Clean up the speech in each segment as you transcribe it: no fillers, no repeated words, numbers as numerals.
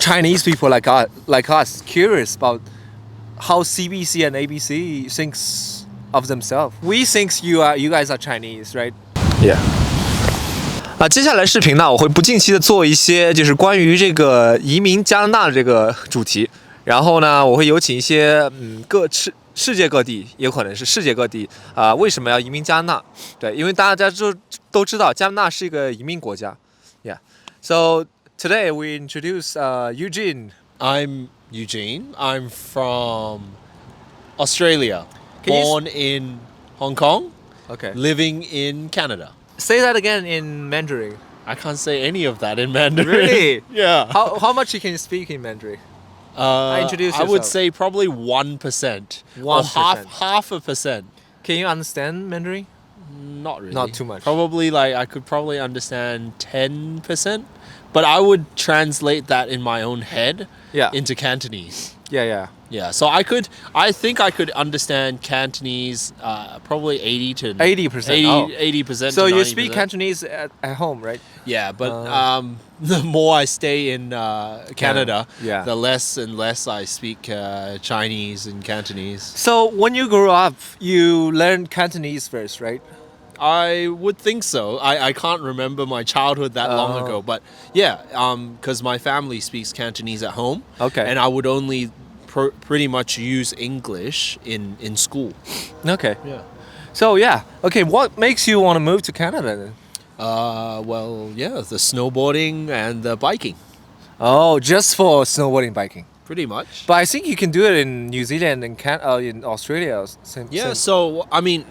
Chinese people like us curious about how CBC and ABC thinks of themselves. We think you guys are Chinese, right? Yeah. 接下来视频呢，我会不定期的做一些就是关于这个移民加拿大的这个主题，然后呢，我会有请一些世界各地，也有可能是世界各地为什么要移民加拿大？对，因为大家都知道加拿大是一个移民国家。Yeah. So today we introduce Eugene. I'm Eugene. I'm from Australia. Born in Hong Kong. Okay. Living in Canada. Say that again in Mandarin. I can't say any of that in Mandarin. Really? Yeah. How much you can speak in Mandarin? Introduce I would yourself. say probably 1%. 1%. Or half a percent. Can you understand Mandarin? Not really. Not too much. Probably I could probably understand 10%. But I would translate that in my own head into Cantonese. Yeah. Yeah, so I think I could understand Cantonese probably 80%. 80% So to you 90%. speak Cantonese at home, right? Yeah, but the more I stay in Canada, Yeah. the less and less I speak Chinese and Cantonese. So when you grew up, you learned Cantonese first, right? I would think so. I can't remember my childhood that long ago, but yeah, because my family speaks Cantonese at home. Okay. And I would only pretty much use English in school. Okay. Yeah. So okay. What makes you want to move to Canada then? Well, yeah, the snowboarding and the biking, Oh, just for snowboarding, biking. pretty much. But I think you can do it in New Zealand and in Australia. Yeah, so I mean,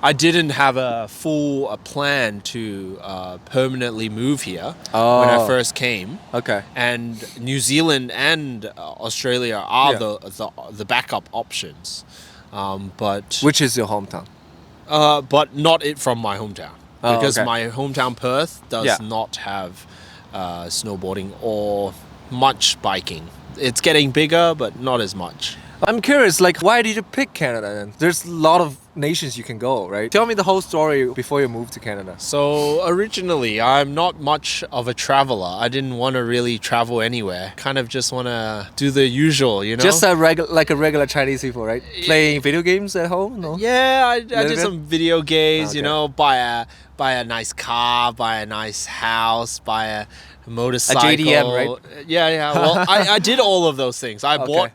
I didn't have a full plan to permanently move here when I first came. Okay. And New Zealand and Australia are Yeah. the backup options, but Which is your hometown? but not it from my hometown, Oh, because okay. my hometown Perth does not have snowboarding or much biking. It's getting bigger, but not as much. I'm curious, like, why did you pick Canada then? There's a lot of nations you can go, right? Tell me the whole story before you moved to Canada. So originally, I'm not much of a traveler. I didn't want to really travel anywhere. Kind of just want to do the usual, you know? Just a regular Chinese people, right? Playing video games at home? No? Yeah, I Little did bit? some video games, you Okay. know, buy a nice car, buy a nice house, buy a motorcycle. JDM, right? Yeah. Well, I did all of those things. I Okay.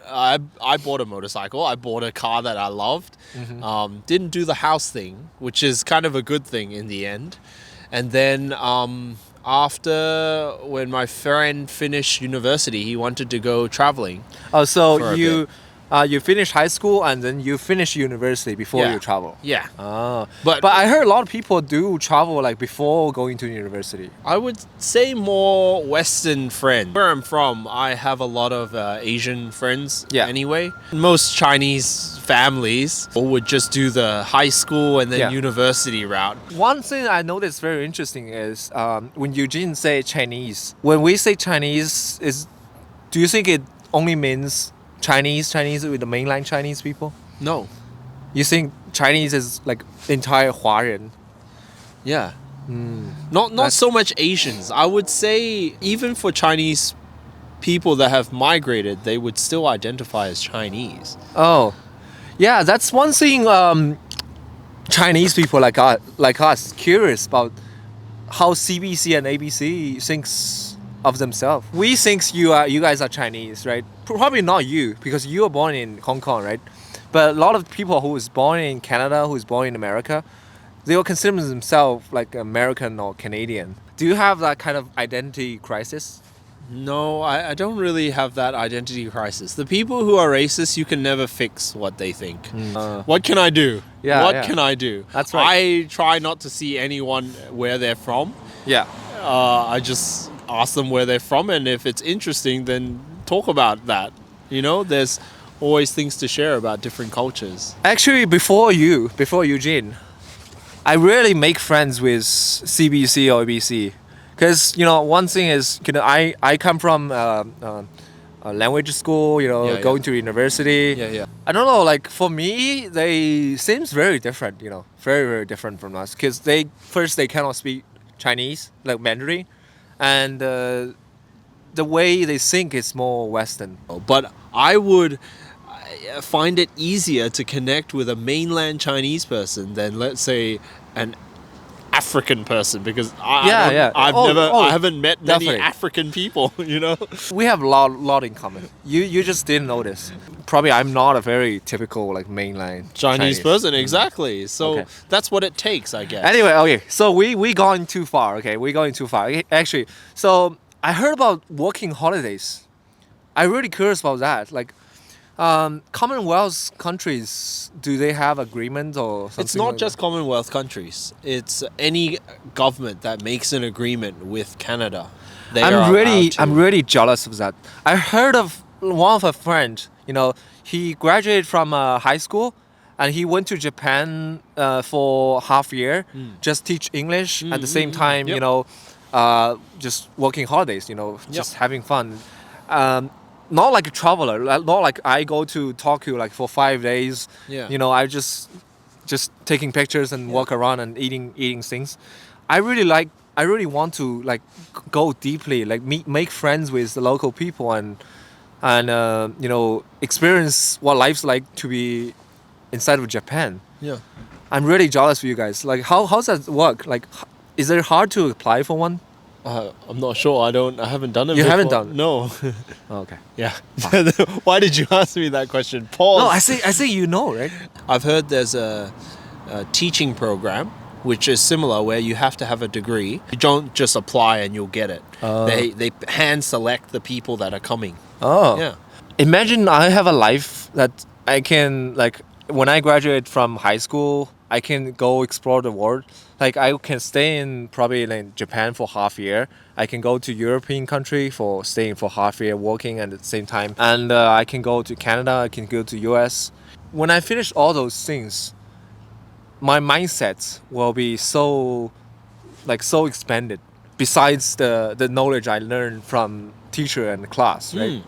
bought a motorcycle. I bought a car that I loved. Mm-hmm. Didn't do the house thing, which is kind of a good thing in the end. And then after when my friend finished university, he wanted to go traveling. Oh, so For a you finish high school and then you finish university before Yeah. you travel. Yeah. Oh. But But I heard a lot of people do travel like before going to university. I would say more Western friends. Where I'm from, I have a lot of Asian friends anyway. Most Chinese families would just do the high school and then university route. One thing I noticed very interesting is when Eugene say Chinese. When we say Chinese, do you think it only means Chinese with the mainland Chinese people? No. You think Chinese is like entire 华人? Yeah. Not so much Asians. I would say even for Chinese people that have migrated, they would still identify as Chinese. Oh, yeah, that's one thing. Chinese people like us curious about how CBC and ABC thinks of themselves. We think you guys are Chinese, right? Probably not you, because you were born in Hong Kong, right? But a lot of people who is born in Canada, who is born in America, they will consider themselves like American or Canadian. Do you have that kind of identity crisis? No, I don't really have that identity crisis. The people who are racist, you can never fix what they think. What can I do? What can I do? That's right. I try not to see anyone where they're from. Yeah. I just ask them where they're from, and if it's interesting, then talk about that. You know, there's always things to share about different cultures. Actually, before Eugene, I rarely make friends with CBC or ABC. Because, one thing is, I come from a language school, going to university. Yeah. I don't know, like for me, they seems very different, very, very different from us. Because they cannot speak Chinese, like Mandarin. And the way they think is more Western. But I would find it easier to connect with a mainland Chinese person than, let's say, an African person, because I haven't met many definitely. African people, you know. We have a lot in common. You just didn't notice. Probably I'm not a very typical like mainland Chinese person, exactly. So Okay. that's what it takes, I guess. Anyway, okay. So we going too far. Okay, we going too far. Okay, actually, so I heard about working holidays. I'm really curious about that. Like, Commonwealth countries, do they have agreement or something? It's not like just that? Commonwealth countries. It's any government that makes an agreement with Canada. They are I'm allowed to. really jealous of that. I heard of one of a friend. You know, he graduated from high school, and he went to Japan for half year, just teach English at the same time. Yep. You know, just working holidays. You know, just having fun. Not like a traveler. Not like I go to Tokyo like for 5 days. Yeah. You know, I just taking pictures and walk around and eating things. I really want to like go deeply, like make friends with the local people and you know, experience what life's like to be inside of Japan. Yeah. I'm really jealous of you guys. Like, how's that work? Like, is it hard to apply for one? I'm not sure. I haven't done it You before. haven't done it? No. Oh, okay. Yeah. Why did you ask me that question? Pause. No, I say you know, right? I've heard there's a teaching program which is similar, where you have to have a degree. You don't just apply and you'll get it. They hand select the people that are coming. Oh. Yeah. Imagine I have a life that I can, like, when I graduate from high school, I can go explore the world. Like, I can stay in probably like Japan for half a year. I can go to European country for staying for half a year, working at the same time. And I can go to Canada. I can go to US. When I finish all those things, my mindset will be so expanded. Besides the knowledge I learned from teacher and class, right?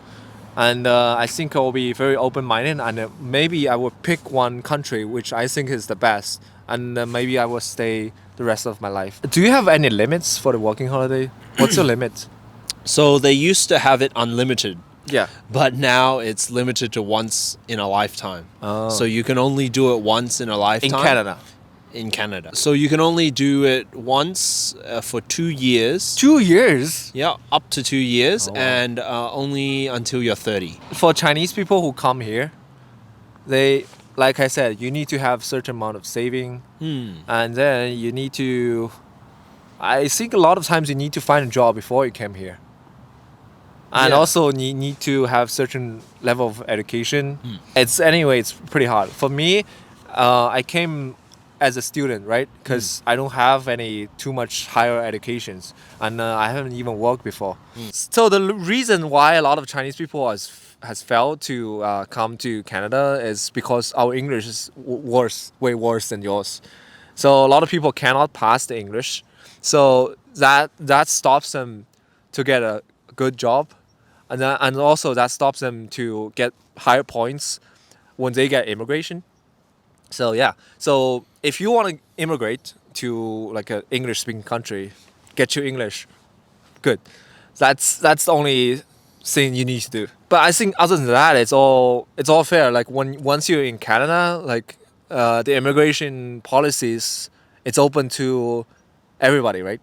And I think I will be very open-minded, and maybe I will pick one country which I think is the best, and maybe I will stay the rest of my life. Do you have any limits for the working holiday? What's your limit? So they used to have it unlimited, Yeah. but now it's limited to once in a lifetime. Oh. So you can only do it once in a In lifetime. Canada. In Canada. So you can only do it once for 2 years. 2 years? Yeah, up to 2 years, Oh, wow. and only until you're 30. For Chinese people who come here, they, like I said, you need to have certain amount of saving, and then you need to, I think a lot of times you need to find a job before you came here. And Yeah. also you need to have certain level of education. It's pretty hard. For me, I came as a student, right? Because I don't have any too much higher educations, and I haven't even worked before. So the reason why a lot of Chinese people has failed to come to Canada is because our English is way worse than yours. So a lot of people cannot pass the English, so that stops them to get a good job, and also that stops them to get higher points when they get immigration. So yeah, so if you want to immigrate to like an English-speaking country, get your English good. That's the only thing you need to do. But I think other than that, it's all fair. Like once you're in Canada, like the immigration policies, it's open to everybody, right?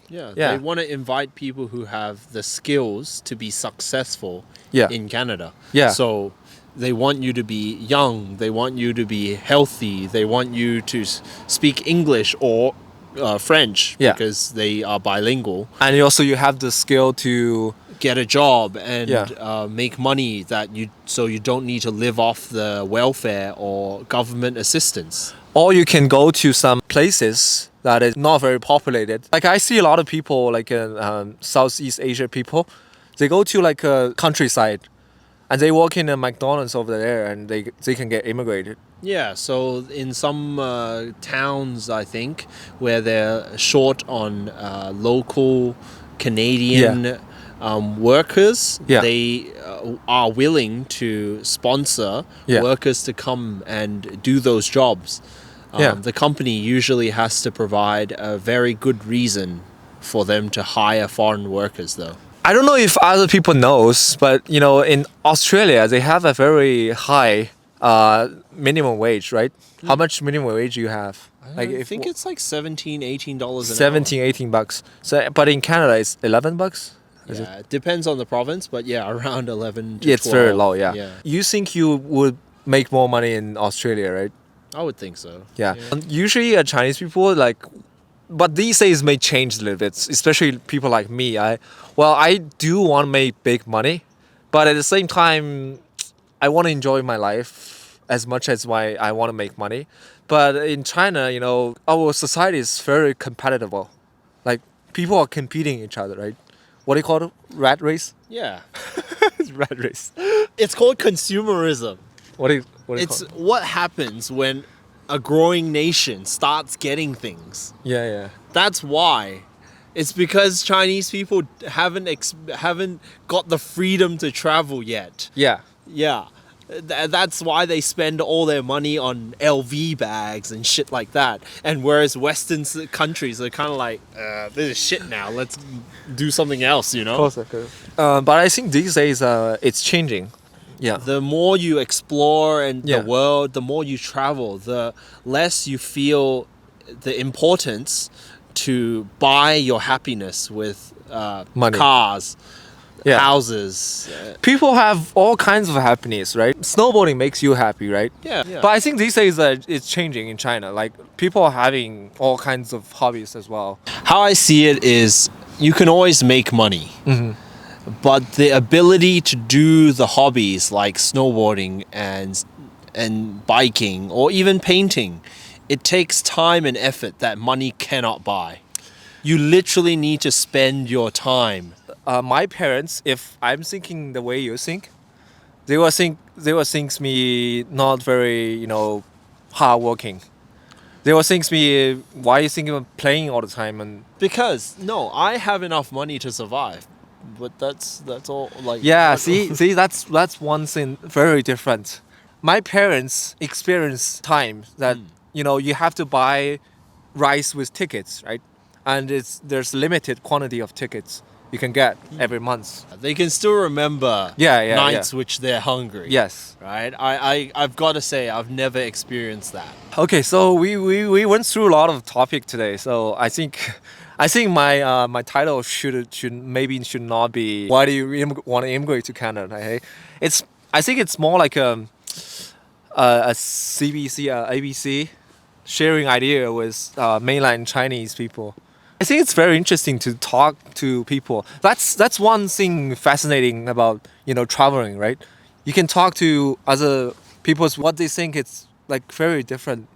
Yeah, Yeah. they want to invite people who have the skills to be successful Yeah. in Canada. Yeah. So they want you to be young, they want you to be healthy, they want you to speak English or French, Yeah. because they are bilingual. And also you have the skill to Get a job and Yeah. make money so you don't need to live off the welfare or government assistance. or you can go to some places that is not very populated. Like I see a lot of people like in Southeast Asia people, they go to like a countryside and they work in a McDonald's over there and they can get immigrated. Yeah, so in some towns, I think, where they're short on local Canadian workers, Yeah. they are willing to sponsor Yeah. workers to come and do those jobs. Yeah. The company usually has to provide a very good reason for them to hire foreign workers, though. I don't know if other people knows, but in Australia they have a very high minimum wage, right? How much minimum wage do you have? I think it's like $17, $18 an 17, 18 bucks. So, but in Canada it's 11 bucks. hour. Yeah, it depends on the province, but yeah, around 11 to 12. It's very low, yeah. You think you would make more money in Australia, right? I would think so. Yeah. Usually Chinese people but these days may change a little bit, especially people like me. I do want to make big money, but at the same time, I want to enjoy my life as much as I want to make money. But in China, our society is very competitive. Like people are competing each other, right? What do you call it? Rat race? Yeah. Rat race. It's called consumerism. What do you call It's it? what happens when a growing nation starts getting things. Yeah. That's why. It's because Chinese people haven't got the freedom to travel yet. Yeah. Yeah. That's why they spend all their money on LV bags and shit like that. And whereas Western countries are kind of like, this is shit now. Let's do something else, Of course. But I think these days it's changing. Yeah. The more you explore and Yeah. the world, the more you travel, the less you feel the importance to buy your happiness with Money. cars, Yeah. houses. People have all kinds of happiness, right? Snowboarding makes you happy, right? Yeah. But I think these days it's changing in China. Like people are having all kinds of hobbies as well. How I see it is you can always make money. Mm-hmm. But the ability to do the hobbies like snowboarding and biking or even painting, it takes time and effort that money cannot buy. You literally need to spend your time. My parents, if I'm thinking the way you think, they will think me not very, hardworking. They will think me, why are you thinking of playing all the time? And Because no, I have enough money to survive. But that's all like yeah, like- see, that's one thing very different. My parents experience times that you have to buy rice with tickets, right? And there's limited quantity of tickets you can get every month. They can still remember Yeah, nights which they're hungry. Yes. Right? I've got to say I've never experienced that. Okay, so we went through a lot of topic today. So I think my title should not be why do you want to immigrate to Canada? Hey? I think it's more like a CBC ABC sharing idea with mainland Chinese people. I think it's very interesting to talk to people. That's one thing fascinating about traveling, right? You can talk to other people what they think it's like very different